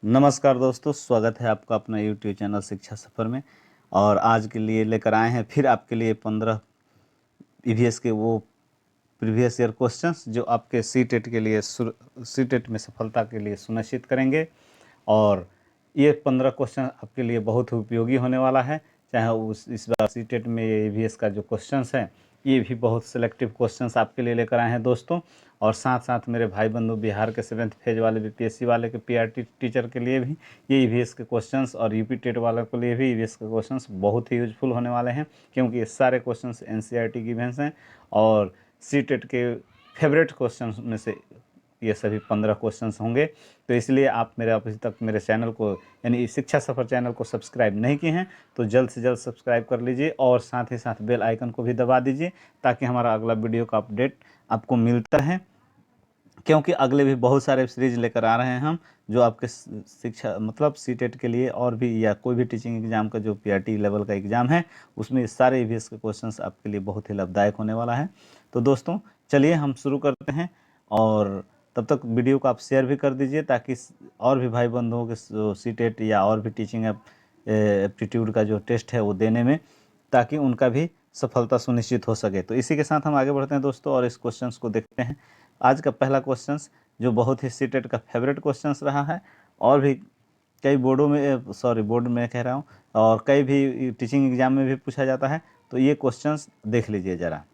नमस्कार दोस्तों, स्वागत है आपका अपना यूट्यूब चैनल शिक्षा सफ़र में। और आज के लिए लेकर आए हैं फिर आपके लिए 15 ईवीएस के वो प्रीवियस ईयर क्वेश्चंस जो आपके सीटेट के लिए सीटेट में सफलता के लिए सुनिश्चित करेंगे। और ये 15 क्वेश्चन आपके लिए बहुत ही उपयोगी होने वाला है। चाहे उस इस बार सीटेट में ये ईवीएस का जो क्वेश्चंस है ये भी बहुत सिलेक्टिव क्वेश्चंस आपके लिए लेकर आए हैं दोस्तों। और साथ साथ मेरे भाई बंधु बिहार के 7th फेज वाले बीपीएससी वाले के पीआरटी टीचर के लिए भी ये ईवीएस के क्वेश्चंस और यूपी टेट वालों के लिए भी ईवीएस के क्वेश्चंस बहुत ही यूजफुल होने वाले हैं, क्योंकि ये सारे क्वेश्चंस एनसीईआरटी गिवेंस हैं और सीटेट के फेवरेट क्वेश्चंस में से ये सभी 15 क्वेश्चंस होंगे। तो इसलिए आप मेरे अभी तक मेरे चैनल को यानी शिक्षा सफ़र चैनल को सब्सक्राइब नहीं किए हैं तो जल्द से जल्द सब्सक्राइब कर लीजिए और साथ ही साथ बेल आइकन को भी दबा दीजिए ताकि हमारा अगला वीडियो का अपडेट आपको मिलता रहे, क्योंकि अगले भी बहुत सारे सीरीज लेकर आ रहे हैं हम जो आपके शिक्षा मतलब सीटेट के लिए और भी या कोई भी टीचिंग एग्जाम का जो पीआरटी लेवल का एग्ज़ाम है उसमें सारे ईवीएस के क्वेश्चंस आपके लिए बहुत ही लाभदायक होने वाला है। तो दोस्तों चलिए हम शुरू करते हैं, और तब तक वीडियो को आप शेयर भी कर दीजिए ताकि और भी भाई बंधुओं के सीटेट या और भी टीचिंग एप्टीट्यूड का जो टेस्ट है वो देने में, ताकि उनका भी सफलता सुनिश्चित हो सके। तो इसी के साथ हम आगे बढ़ते हैं दोस्तों और इस क्वेश्चंस को देखते हैं। आज का पहला क्वेश्चंस जो बहुत ही सीटेट का फेवरेट क्वेश्चंस रहा है और भी कई बोर्डों में बोर्ड में कह रहा हूँ और कई भी टीचिंग एग्जाम में भी पूछा जाता है। तो ये क्वेश्चंस देख लीजिए ज़रा,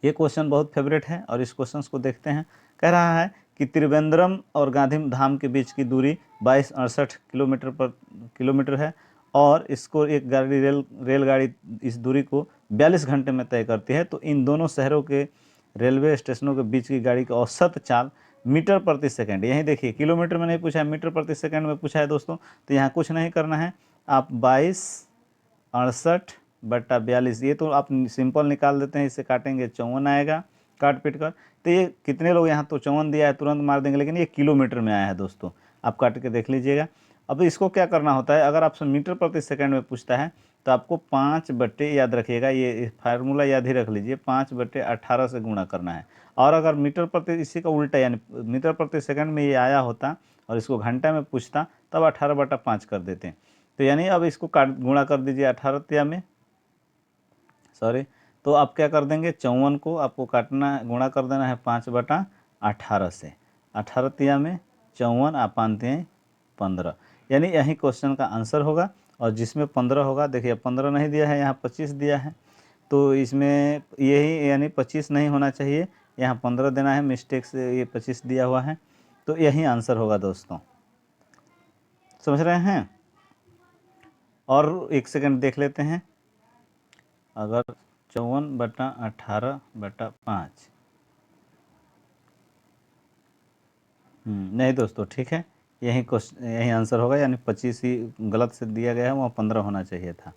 ये क्वेश्चन बहुत फेवरेट है और इस क्वेश्चन को देखते हैं। कह रहा है कि त्रिवेंद्रम और गांधी धाम के बीच की दूरी 2268 किलोमीटर है और इसको एक गाड़ी रेलगाड़ी इस दूरी को 42 घंटे में तय करती है। तो इन दोनों शहरों के रेलवे स्टेशनों के बीच की गाड़ी की औसत चाल मीटर प्रति सेकंड, यहीं देखिए किलोमीटर में नहीं पूछा है, मीटर प्रति सेकंड में पूछा है दोस्तों। तो यहाँ कुछ नहीं करना है, आप 2268/42 ये तो आप सिंपल निकाल देते हैं, इसे काटेंगे 54 आएगा काट पीट कर। तो ये कितने लोग यहाँ तो 54 दिया है तुरंत मार देंगे, लेकिन ये किलोमीटर में आया है दोस्तों, आप काट के देख लीजिएगा। अब इसको क्या करना होता है, अगर आपसे मीटर प्रति सेकंड में पूछता है तो आपको 5 याद रखिएगा, ये फार्मूला याद ही रख लीजिए, 5/18 से गुणा करना है। और अगर मीटर प्रति इसी का उल्टा यानी मीटर प्रति सेकंड में ये आया होता और इसको घंटा में पूछता तब 18/5 कर देते। तो यानी अब इसको काट गुणा कर दीजिए 18 में, तो आप क्या कर देंगे, 54 को आपको काटना गुणा कर देना है 5/18 से, 18 में 54 आप पानते हैं 15, यानी यही क्वेश्चन का आंसर होगा। और जिसमें 15 होगा, देखिए 15 नहीं दिया है, यहाँ 25 दिया है, तो इसमें यही यानी 25 नहीं होना चाहिए, यहाँ 15 देना है, मिस्टेक से ये 25 दिया हुआ है, तो यही आंसर होगा दोस्तों, समझ रहे हैं। और एक सेकंड देख लेते हैं, अगर 54/18/5 नहीं दोस्तों, ठीक है, यही क्वेश्चन यही आंसर होगा, यानी 25 ही गलत से दिया गया है, वहाँ 15 होना चाहिए था।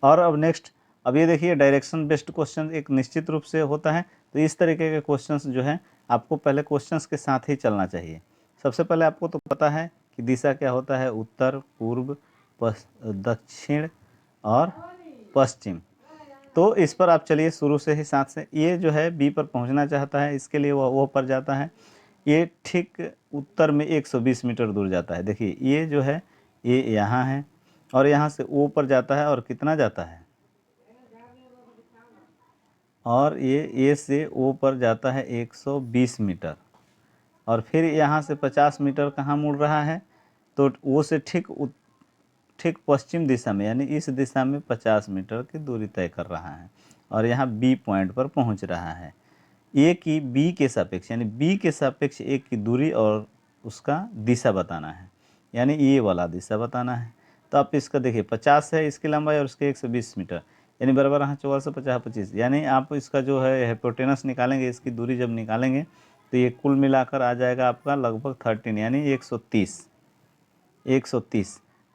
और अब नेक्स्ट, अब ये देखिए डायरेक्शन बेस्ड क्वेश्चन एक निश्चित रूप से होता है। तो इस तरीके के क्वेश्चंस जो है आपको पहले क्वेश्चंस के साथ ही चलना चाहिए। सबसे पहले आपको तो पता है कि दिशा क्या होता है, उत्तर, पूर्व, दक्षिण और पश्चिम। तो इस पर आप चलिए शुरू से ही साथ से, ये जो है बी पर पहुंचना चाहता है, इसके लिए वो पर जाता है, ये ठीक उत्तर में 120 मीटर दूर जाता है। देखिए ये जो है ये यहाँ है और यहाँ से ओ पर जाता है और कितना जाता है, और ये ए से ओ पर जाता है 120 मीटर, और फिर यहाँ से 50 मीटर कहाँ मुड़ रहा है, तो ओ से ठीक पश्चिम दिशा में, यानी इस दिशा में 50 मीटर की दूरी तय कर रहा है और यहाँ बी पॉइंट पर पहुँच रहा है। ए की बी के सापेक्ष यानी बी के सापेक्ष ए की दूरी और उसका दिशा बताना है, यानी ये वाला दिशा बताना है। तो आप इसका देखिए 50 है इसकी लंबाई और उसके 120 मीटर, यानी बराबर यहाँ 14 से 50 25, यानी आप इसका जो है हाइपोटेनस निकालेंगे, इसकी दूरी जब निकालेंगे तो ये कुल मिलाकर आ जाएगा आपका लगभग 13 यानी 130।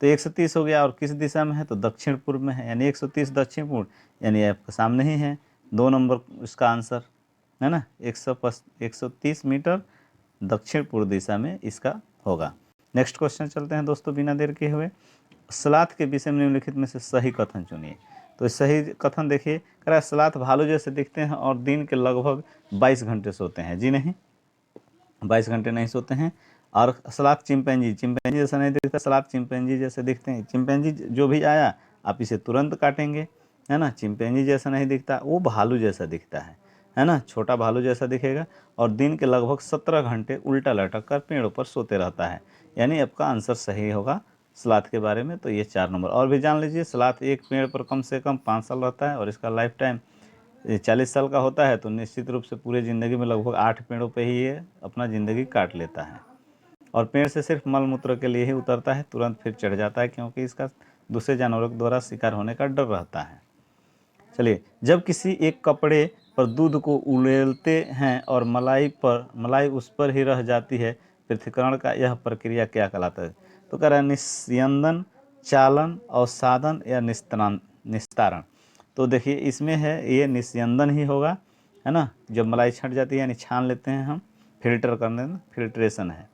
तो 130 हो गया, और किस दिशा में है तो दक्षिण पूर्व में है, यानी 130 दक्षिण पूर्व, यानी आपके सामने ही है 2 नंबर इसका आंसर है ना, 130 मीटर दक्षिण पूर्व दिशा में इसका होगा। नेक्स्ट क्वेश्चन चलते हैं दोस्तों बिना देर किए हुए। सलाथ के विषय में निम्नलिखित में से सही कथन चुनिए। तो सही कथन देखिए, कह रहा है सलाथ भालू जैसे दिखते हैं और दिन के लगभग 22 घंटे सोते हैं। जी नहीं, 22 घंटे नहीं सोते हैं। और सलाख चिंपैंजी, चिंपैंजी जैसा नहीं दिखता, सलाख चिंपैंजी जैसे दिखते हैं। चिंपैंजी जो भी आया आप इसे तुरंत काटेंगे, है ना। चिंपैंजी जैसा नहीं दिखता, वो भालू जैसा दिखता है ना, छोटा भालू जैसा दिखेगा। और दिन के लगभग 17 घंटे उल्टा लटक कर पेड़ों पर सोते रहता है। यानी आपका आंसर सही होगा सलाथ के बारे में। तो ये 4 नंबर। और भी जान लीजिए, सलाथ एक पेड़ पर कम से कम 5 साल रहता है और इसका लाइफ टाइम 40 साल का होता है। तो निश्चित रूप से पूरे ज़िंदगी में लगभग 8 पेड़ों पे ही ये अपना ज़िंदगी काट लेता है। और पेड़ से सिर्फ मल मूत्र के लिए ही उतरता है, तुरंत फिर चढ़ जाता है, क्योंकि इसका दूसरे जानवरों द्वारा शिकार होने का डर रहता है। चलिए, जब किसी एक कपड़े पर दूध को उड़ेलते हैं और मलाई उस पर ही रह जाती है, पृथक्करण का यह प्रक्रिया क्या कहलाता है? तो कह रहा है निस्यंदन, चालन, अवसादन या निस्तारण। तो देखिए इसमें है ये निस्यंदन ही होगा, है ना। जब मलाई छट जाती है यानी छान लेते हैं हम, फिल्टर करने में फिल्ट्रेशन है।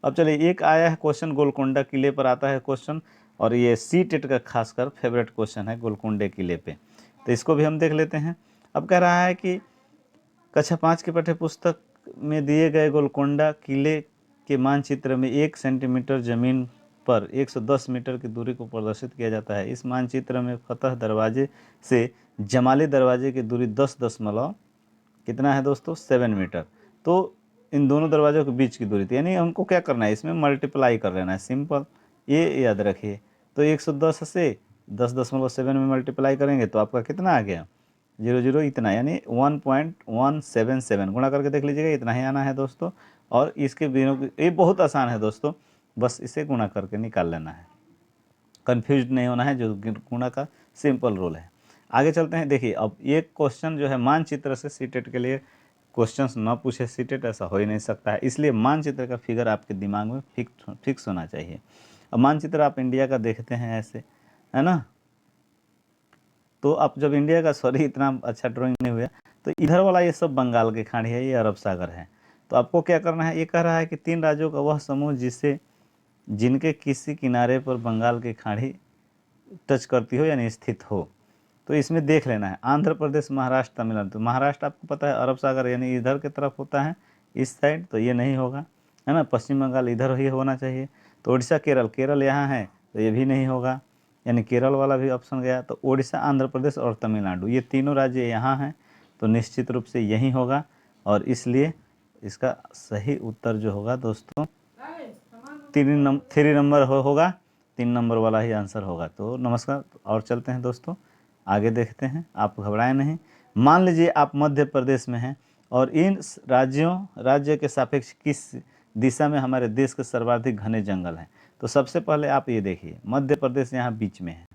अब चलिए, एक आया है क्वेश्चन गोलकोंडा किले पर आता है क्वेश्चन, और ये सी टेट का खासकर फेवरेट क्वेश्चन है गोलकोंडे किले पे। तो इसको भी हम देख लेते हैं। अब कह रहा है कि कक्षा 5 की पाठ्य पुस्तक में दिए गए गोलकोंडा किले के मानचित्र में 1 सेंटीमीटर जमीन पर 110 मीटर की दूरी को प्रदर्शित किया जाता है। इस मानचित्र में फतह दरवाजे से जमाली दरवाजे की दूरी 10 कितना है दोस्तों, 7 मीटर। तो इन दोनों दरवाजों के बीच की दूरी थी, यानी हमको क्या करना है, इसमें मल्टीप्लाई कर लेना है, सिंपल, ये याद रखिए। तो 110 से 10.7 में मल्टीप्लाई करेंगे तो आपका कितना आ गया, 00 इतना, यानी 1.177 गुणा करके देख लीजिएगा, इतना ही आना है दोस्तों। और इसके बिना, ये बहुत आसान है दोस्तों, बस इसे गुणा करके निकाल लेना है, कन्फ्यूज नहीं होना है, जो गुणा का सिंपल रूल है। आगे चलते हैं। देखिए, अब ये क्वेश्चन जो है मानचित्र से सीटेट के लिए क्वेश्चंस न पूछे सीटेट, ऐसा हो ही नहीं सकता है, इसलिए मानचित्र का फिगर आपके दिमाग में फिक्स होना चाहिए। अब मानचित्र आप इंडिया का देखते हैं ऐसे, है ना, तो आप जब इंडिया का, सॉरी इतना अच्छा ड्राइंग नहीं हुआ, तो इधर वाला ये सब बंगाल की खाड़ी है, ये अरब सागर है। तो आपको क्या करना है, ये कह रहा है कि 3 राज्यों का वह समूह जिनके किसी किनारे पर बंगाल की खाड़ी टच करती हो यानी स्थित हो। तो इसमें देख लेना है, आंध्र प्रदेश, महाराष्ट्र, तमिलनाडु। तो महाराष्ट्र आपको पता है अरब सागर यानी इधर की तरफ होता है, इस साइड, तो ये नहीं होगा, है ना। पश्चिम बंगाल इधर ही होना चाहिए। तो उड़ीसा, केरल यहाँ है, तो ये भी नहीं होगा, यानी केरल वाला भी ऑप्शन गया। तो उड़ीसा, आंध्र प्रदेश और तमिलनाडु, ये तीनों राज्य यहाँ हैं, तो निश्चित रूप से यही होगा। और इसलिए इसका सही उत्तर जो होगा दोस्तों 3 नंबर होगा, 3 नंबर वाला ही आंसर होगा। तो नमस्कार, और चलते हैं दोस्तों, आगे देखते हैं, आप घबराएं नहीं। मान लीजिए आप मध्य प्रदेश में हैं और इन राज्य के सापेक्ष किस दिशा में हमारे देश के सर्वाधिक घने जंगल हैं। तो सबसे पहले आप ये देखिए, मध्य प्रदेश यहाँ बीच में है,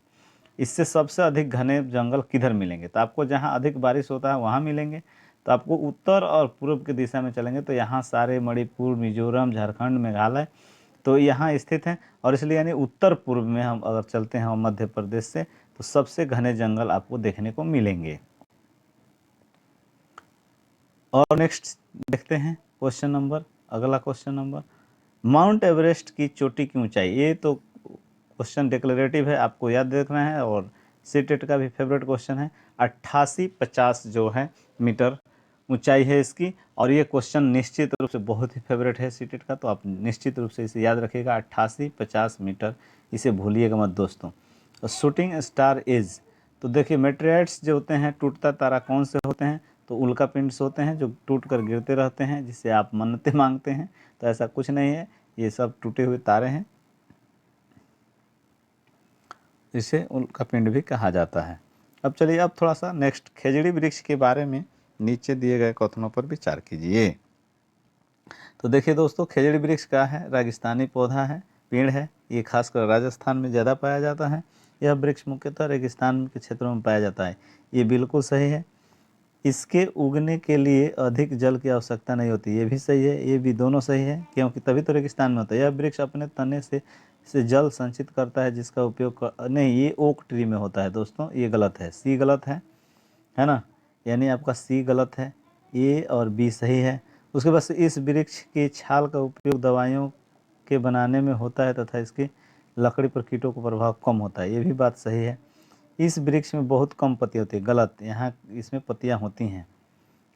इससे सबसे अधिक घने जंगल किधर मिलेंगे, तो आपको जहाँ अधिक बारिश होता है वहाँ मिलेंगे। तो आपको उत्तर और पूर्व की दिशा में चलेंगे तो यहाँ सारे मणिपुर, मिजोरम, झारखंड, मेघालय, तो यहाँ स्थित हैं। और इसलिए यानी उत्तर पूर्व में हम अगर चलते हैं मध्य प्रदेश से, तो सबसे घने जंगल आपको देखने को मिलेंगे। और नेक्स्ट देखते हैं अगला क्वेश्चन नंबर, माउंट एवरेस्ट की चोटी की ऊंचाई। ये तो क्वेश्चन डिक्लेरेटिव है, आपको याद रखना है, और सीटेट का भी फेवरेट क्वेश्चन है। 8850 जो है मीटर ऊंचाई है इसकी। और ये क्वेश्चन निश्चित रूप से बहुत ही फेवरेट है सीटेट का, तो आप निश्चित रूप से इसे याद रखिएगा, 8850 मीटर, इसे भूलिएगा मत दोस्तों। तो शूटिंग स्टार एज, तो देखिए मेटेराइट्स जो होते हैं, टूटता तारा कौन से होते हैं, तो उल्का पिंड्स होते हैं जो टूट कर गिरते रहते हैं, जिससे आप मन्नतें मांगते हैं। तो ऐसा कुछ नहीं है, ये सब टूटे हुए तारे हैं, इसे उल्का पिंड भी कहा जाता है। अब चलिए, अब थोड़ा सा नेक्स्ट खेजड़ी वृक्ष के बारे में नीचे दिए गए कथनों पर विचार कीजिए। तो देखिए दोस्तों, खेजड़ी वृक्ष का है, रेगिस्तानी पौधा है, पेड़ है, ये खासकर राजस्थान में ज़्यादा पाया जाता है। यह वृक्ष मुख्यतः रेगिस्तान के क्षेत्रों में पाया जाता है, ये बिल्कुल सही है। इसके उगने के लिए अधिक जल की आवश्यकता नहीं होती, ये भी सही है, ये भी दोनों सही है, क्योंकि तभी तो रेगिस्तान में होता है। यह वृक्ष अपने तने से जल संचित करता है, जिसका उपयोग नहीं, ये ओक ट्री में होता है दोस्तों, ये गलत है, सी गलत है ना, यानी आपका सी गलत है, ए और बी सही है। उसके बाद से इस वृक्ष की छाल का उपयोग दवाइयों के बनाने में होता है तथा इसकी लकड़ी पर कीटों का प्रभाव कम होता है, ये भी बात सही है। इस वृक्ष में बहुत कम पत्तियाँ होती है, गलत, यहाँ इसमें पत्तियाँ होती हैं,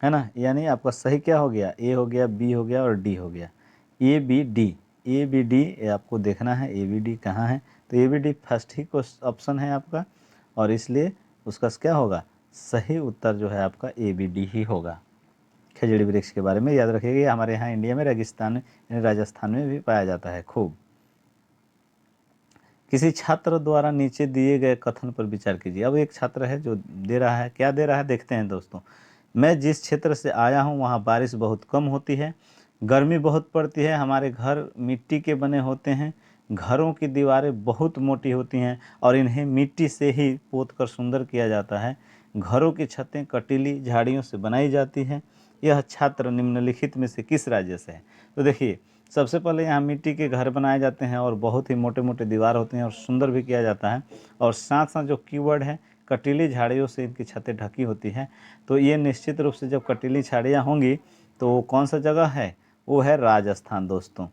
है ना। यानी आपका सही क्या हो गया, ए हो गया, बी हो गया और डी हो गया। ABD, ABD ये आपको देखना है, ABD कहाँ है। तो ABD फर्स्ट ही ऑप्शन है आपका, और इसलिए उसका क्या होगा, सही उत्तर जो है आपका ABD ही होगा। खजूरी वृक्ष के बारे में याद रखिएगा, ये हमारे यहाँ इंडिया में रेगिस्तान यानी राजस्थान में भी पाया जाता है खूब। किसी छात्र द्वारा नीचे दिए गए कथन पर विचार कीजिए। अब एक छात्र है जो दे रहा है, क्या दे रहा है देखते हैं दोस्तों। मैं जिस क्षेत्र से आया हूँ वहाँ बारिश बहुत कम होती है, गर्मी बहुत पड़ती है, हमारे घर मिट्टी के बने होते हैं, घरों की दीवारें बहुत मोटी होती हैं और इन्हें मिट्टी से ही पोत कर सुंदर किया जाता है, घरों की छतें कटीली झाड़ियों से बनाई जाती हैं। यह छात्र निम्नलिखित में से किस राज्य से है। तो देखिए, सबसे पहले यहाँ मिट्टी के घर बनाए जाते हैं और बहुत ही मोटे मोटे दीवार होते हैं और सुंदर भी किया जाता है, और साथ साथ जो कीवर्ड है कटीली झाड़ियों से इनकी छतें ढकी होती हैं। तो ये निश्चित रूप से जब कटीली झाड़ियाँ होंगी तो वो कौन सा जगह है, वो है राजस्थान दोस्तों।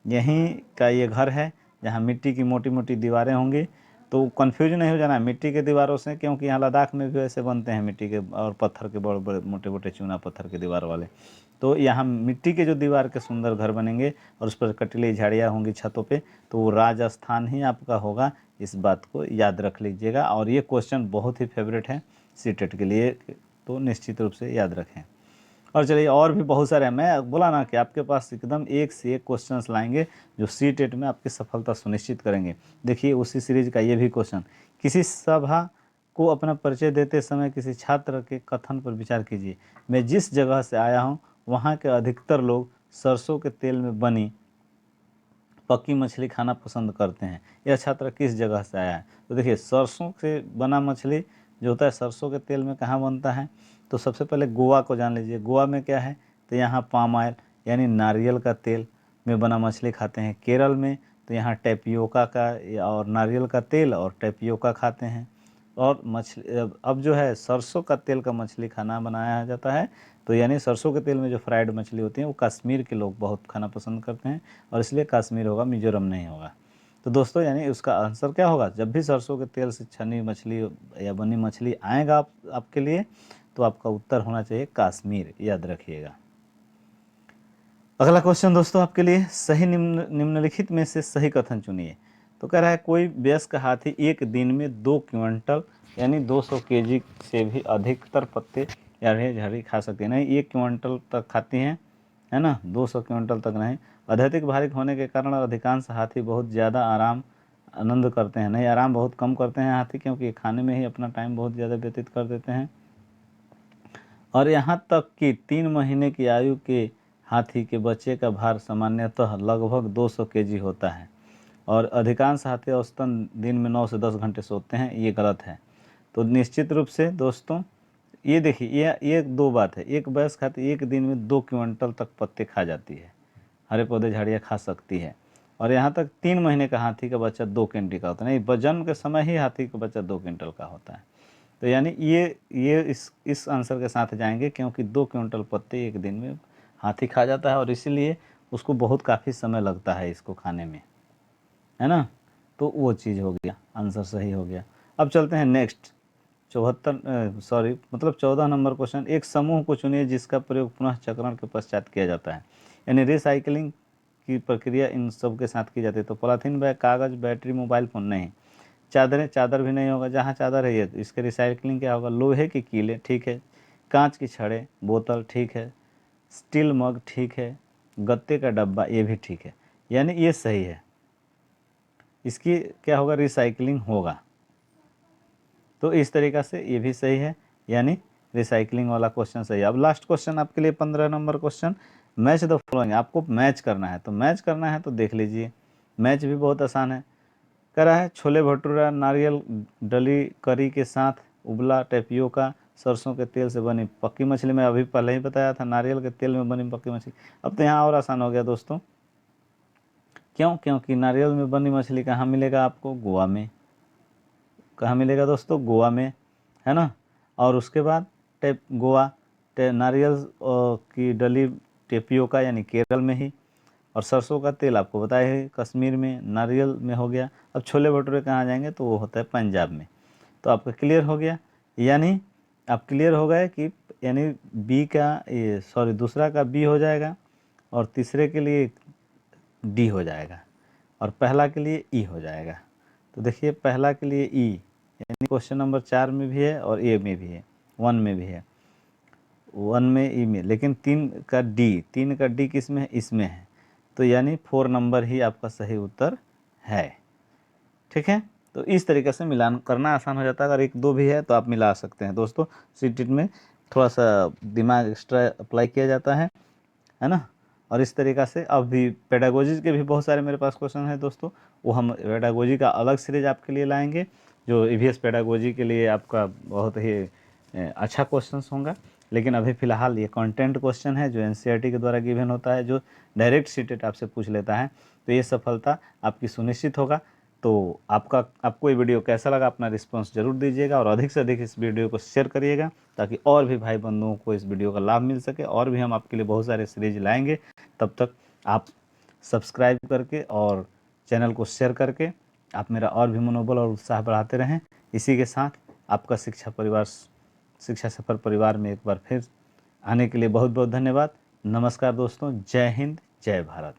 यहीं का ये घर है जहाँ मिट्टी की मोटी मोटी दीवारें होंगी। तो कंफ्यूज नहीं हो जाना मिट्टी के दीवारों से, क्योंकि यहाँ लद्दाख में भी वैसे बनते हैं मिट्टी के और पत्थर के बड़े बड़े मोटे मोटे चूना पत्थर के दीवार वाले। तो यहाँ मिट्टी के जो दीवार के सुंदर घर बनेंगे और उस पर कटीली झाड़ियाँ होंगी छतों पे, तो वो राजस्थान ही आपका होगा। इस बात को याद रख लीजिएगा, और ये क्वेश्चन बहुत ही फेवरेट है सीटेट के लिए, तो निश्चित रूप से याद रखें। और चलिए, और भी बहुत सारे हैं, मैं बोला ना कि आपके पास एकदम एक से एक क्वेश्चंस लाएंगे जो सीटेट में आपकी सफलता सुनिश्चित करेंगे। देखिए उसी सीरीज का ये भी क्वेश्चन, किसी सभा को अपना परिचय देते समय किसी छात्र के कथन पर विचार कीजिए। मैं जिस जगह से आया हूँ वहाँ के अधिकतर लोग सरसों के तेल में बनी पक्की मछली खाना पसंद करते हैं। यह छात्र किस जगह से आया है। तो देखिए, सरसों से बना मछली जो होता है सरसों के तेल में कहाँ बनता है, तो सबसे पहले गोवा को जान लीजिए। गोवा में क्या है, तो यहाँ पाम ऑयल यानी नारियल का तेल में बना मछली खाते हैं। केरल में तो यहाँ टेपियोका का और नारियल का तेल और टेपियोका खाते हैं। और मछली अब जो है सरसों का तेल का मछली खाना बनाया जाता है। तो यानी सरसों के तेल में जो फ्राइड मछली होती है वो कश्मीर के लोग बहुत खाना पसंद करते हैं, और इसलिए कश्मीर होगा, मिजोरम नहीं होगा। तो दोस्तों यानी उसका आंसर क्या होगा, जब भी सरसों के तेल से छनी मछली या बनी मछली आएगा आपके लिए, तो आपका उत्तर होना चाहिए कश्मीर, याद रखिएगा। अगला क्वेश्चन दोस्तों आपके लिए, सही निम्नलिखित में से सही कथन चुनिए। तो कह रहा है कोई वयस्क हाथी एक दिन में 2 क्विंटल यानी 200 केजी से भी अधिकतर पत्ते या झाड़ी खा सकते हैं। नहीं, 1 क्विंटल तक खाती हैं, है ना, 200 क्विंटल तक नहीं। अत्यधिक भारी होने के कारण अधिकांश हाथी बहुत ज़्यादा आराम आनंद करते हैं। नहीं, आराम बहुत कम करते हैं हाथी, क्योंकि खाने में ही अपना टाइम बहुत ज़्यादा व्यतीत कर देते हैं। और यहाँ तक कि 3 महीने की आयु के हाथी के बच्चे का भार सामान्यतः लगभग 200 केजी होता है। और अधिकांश हाथी औसतन दिन में 9 से 10 घंटे सोते हैं, ये गलत है। तो निश्चित रूप से दोस्तों ये देखिए, ये दो बात है। एक वयस्क हाथी एक दिन में 2 क्विंटल तक पत्ते खा जाती है, हरे पौधे झाड़ियाँ खा सकती है। और यहाँ तक 3 महीने का हाथी का बच्चा 2 क्विंटल का होता है। नहीं, जन्म के समय ही हाथी का बच्चा 2 क्विंटल का होता है। तो यानी ये इस आंसर के साथ जाएंगे, क्योंकि 2 क्विंटल पत्ते एक दिन में हाथी खा जाता है, और इसीलिए उसको बहुत काफ़ी समय लगता है इसको खाने में, है ना। तो वो चीज़ हो गया, आंसर सही हो गया। अब चलते हैं नेक्स्ट 14 नंबर क्वेश्चन। एक समूह को चुनिए जिसका प्रयोग पुनः चक्रण के पश्चात किया जाता है, यानी रिसाइकलिंग की प्रक्रिया इन सब के साथ की जाती है। तो पॉलीथीन बैग, कागज़, बैटरी, मोबाइल फ़ोन नहीं। चादर भी नहीं होगा, जहाँ चादर है ये तो इसके रिसाइकलिंग क्या होगा, लोहे की कीलें ठीक है, कांच की छड़ें, बोतल ठीक है, स्टील मग ठीक है, गत्ते का डब्बा ये भी ठीक है, यानी ये सही है। इसकी क्या होगा, रिसाइकलिंग होगा। तो इस तरीक़ा से ये भी सही है, यानी रिसाइकलिंग वाला क्वेश्चन सही है। अब लास्ट क्वेश्चन आपके लिए 15 number question, match the following. आपको मैच करना है, तो मैच करना है तो देख लीजिए, मैच भी बहुत आसान है। कह रहा है छोले भटूरा नारियल डली करी के साथ उबला टेपियोका सरसों के तेल से बनी पक्की मछली। मैं अभी पहले ही बताया था, नारियल के तेल में बनी पक्की मछली। अब तो यहाँ और आसान हो गया दोस्तों, क्यों, क्योंकि नारियल में बनी मछली कहाँ मिलेगा आपको, गोवा में। कहाँ मिलेगा दोस्तों, गोवा में, है ना। और उसके बाद नारियल की डली टेपियोका यानी केरल में ही, और सरसों का तेल आपको बताया है कश्मीर में, नारियल में हो गया। अब छोले भटूरे कहाँ जाएंगे, तो वो होता है पंजाब में। तो आपका क्लियर हो गया, यानी आप क्लियर हो गए कि यानी बी का दूसरा का बी हो जाएगा, और तीसरे के लिए डी हो जाएगा और पहला के लिए ई हो जाएगा। तो देखिए पहला के लिए ई यानी क्वेश्चन नंबर 4 में भी है और ए में भी है, 1 में भी है, 1 में ई में, लेकिन 3 का डी किस में है, इसमें है। तो यानी 4 नंबर ही आपका सही उत्तर है। ठीक है, तो इस तरीके से मिलान करना आसान हो जाता है। अगर 1 2 भी है तो आप मिला सकते हैं दोस्तों। सीटेट में थोड़ा सा दिमाग एक्स्ट्रा अप्लाई किया जाता है ना। और इस तरीक़ा से अब भी पेडागोजी के भी बहुत सारे मेरे पास क्वेश्चन हैं दोस्तों, वो हम पेडागोजी का अलग सीरीज आपके लिए लाएंगे, जो ईवीएस पेडागोजी के लिए आपका बहुत ही अच्छा क्वेश्चंस होगा। लेकिन अभी फ़िलहाल ये कंटेंट क्वेश्चन है जो एनसीईआरटी के द्वारा गिवन होता है, जो डायरेक्ट सीटेट आपसे पूछ लेता है। तो ये सफलता आपकी सुनिश्चित होगा। तो आपको ये वीडियो कैसा लगा, अपना रिस्पांस ज़रूर दीजिएगा और अधिक से अधिक इस वीडियो को शेयर करिएगा, ताकि और भी भाई बंधुओं को इस वीडियो का लाभ मिल सके। और भी हम आपके लिए बहुत सारे सीरीज लाएंगे। तब तक आप सब्सक्राइब करके और चैनल को शेयर करके आप मेरा और भी मनोबल और उत्साह बढ़ाते रहें। इसी के साथ आपका शिक्षा सफर परिवार में एक बार फिर आने के लिए बहुत बहुत धन्यवाद। नमस्कार दोस्तों, जय हिंद, जय भारत।